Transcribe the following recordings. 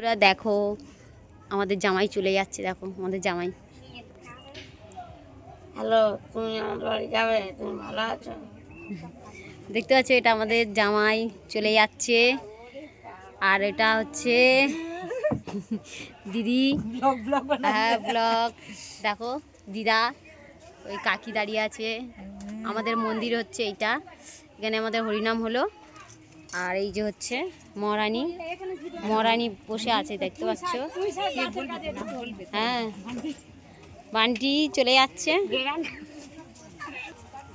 তোরা দেখো আমাদের জামাই চলে যাচ্ছে, দেখো আমাদের জামাই। হ্যালো, তুমি আমার বাড়ি যাবে? তুমি ভালো আছো? দেখতে পাচ্ছ এটা আমাদের জামাই চলে যাচ্ছে। আর এটা হচ্ছে দিদি। হ্যাঁ, ব্লগ দেখো দিদা, ওই কাকি দাঁড়িয়ে আছে। আমাদের মন্দির হচ্ছে এইটা, এখানে আমাদের হরিনাম হলো। আর এই যে হচ্ছে মহারানী, মহারানী বসে আছে দেখতে পাচ্ছ। হ্যাঁ, বান্টি চলে যাচ্ছে।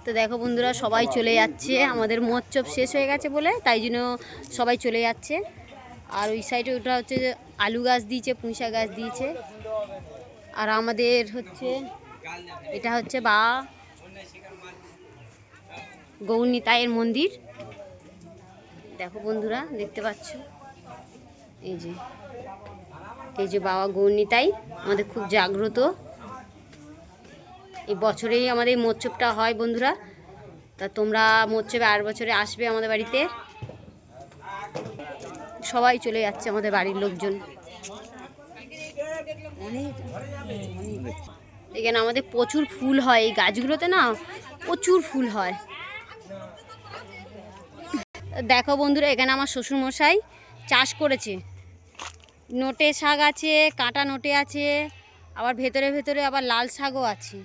তো দেখো বন্ধুরা, সবাই চলে যাচ্ছে, আমাদের মহোৎসব শেষ হয়ে গেছে বলে তাই জন্য সবাই চলে যাচ্ছে। আর ওই সাইডে ওটা হচ্ছে আলু গাছ দিয়েছে, পুঁইশাক গাছ দিয়েছে। আর আমাদের হচ্ছে এটা হচ্ছে বা গৌরনিতাইয়ের মন্দির। দেখো বন্ধুরা, দেখতে পাচ্ছ এই যে, এই যে বাবা গৌরনিতাই আমাদের খুব জাগ্রত। এই বছরেই আমাদের এই মহোৎসবটা হয় বন্ধুরা। তা তোমরা মহোৎসবে আর বছরে আসবে আমাদের বাড়িতে। সবাই চলে যাচ্ছে আমাদের বাড়ির লোকজন। এখানে আমাদের প্রচুর ফুল হয়, এই গাছগুলোতে না প্রচুর ফুল হয়। দেখো বন্ধুরা, এখানে আমার শ্বশুরমশাই চাষ করেছে। নোটে শাক আছে, কাঁটা নোটে আছে, আবার ভেতরে ভেতরে আবার লাল শাকও আছে,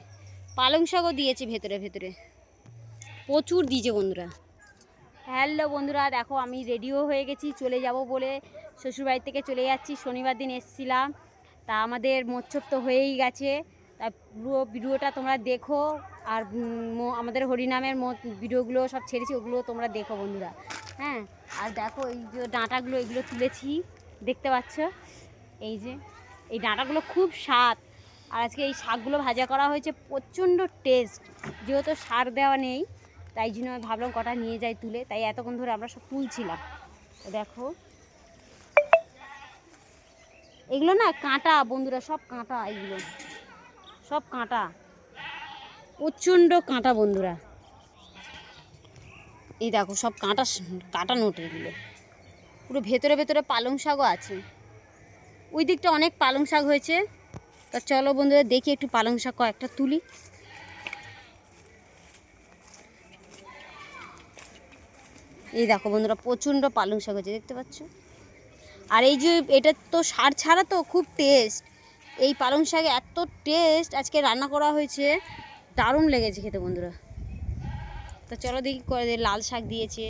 পালং শাকও দিয়েছে ভেতরে ভেতরে, প্রচুর দিয়েছে বন্ধুরা। হ্যালো বন্ধুরা, দেখো আমি রেডিও হয়ে গেছি, চলে যাব বলে শ্বশুরবাড়ি থেকে চলে যাচ্ছি। শনিবার দিন এসেছিলাম, তা আমাদের মহোৎসব তো হয়েই গেছে। তা পুরো ভিডিওটা তোমরা দেখো। আর আমাদের হরিনামের ভিডিওগুলো সব ছেড়েছি, ওগুলো তোমরা দেখো বন্ধুরা। হ্যাঁ, আর দেখো এই যে ডাঁটাগুলো, এগুলো তুলেছি দেখতে পাচ্ছ। এই যে এই ডাঁটাগুলো খুব স্বাদ। আর আজকে এই শাকগুলো ভাজা করা হয়েছে, প্রচণ্ড টেস্ট। যেহেতু সার দেওয়া নেই তাই জন্য ভাবলাম কটা নিয়ে যাই তুলে, তাই এতক্ষণ ধরে আমরা সব তুলছিলাম। দেখো এগুলো না কাঁটা বন্ধুরা, সব কাঁটা, এগুলো সব কাঁটা, প্রচণ্ড কাঁটা বন্ধুরা। এই দেখো সব কাঁটা, কাঁটা নোটে এগুলো। পুরো ভেতরে ভেতরে পালং শাকও আছে। ওই দিকটা অনেক পালং শাক হয়েছে। তা চলো বন্ধুরা দেখি একটু পালং শাক কয়েকটা তুলি। এই দেখো বন্ধুরা, প্রচণ্ড পালং শাক হয়েছে দেখতে পাচ্ছ। আর এই যে এটা তো সার ছাড়া, তো খুব টেস্ট। এই পালং শাকে এত টেস্ট, আজকে রান্না করা হয়েছে, দারুণ লেগেছে খেতে বন্ধুরা। তো চলো দেখি করে লাল শাক দিয়েছে,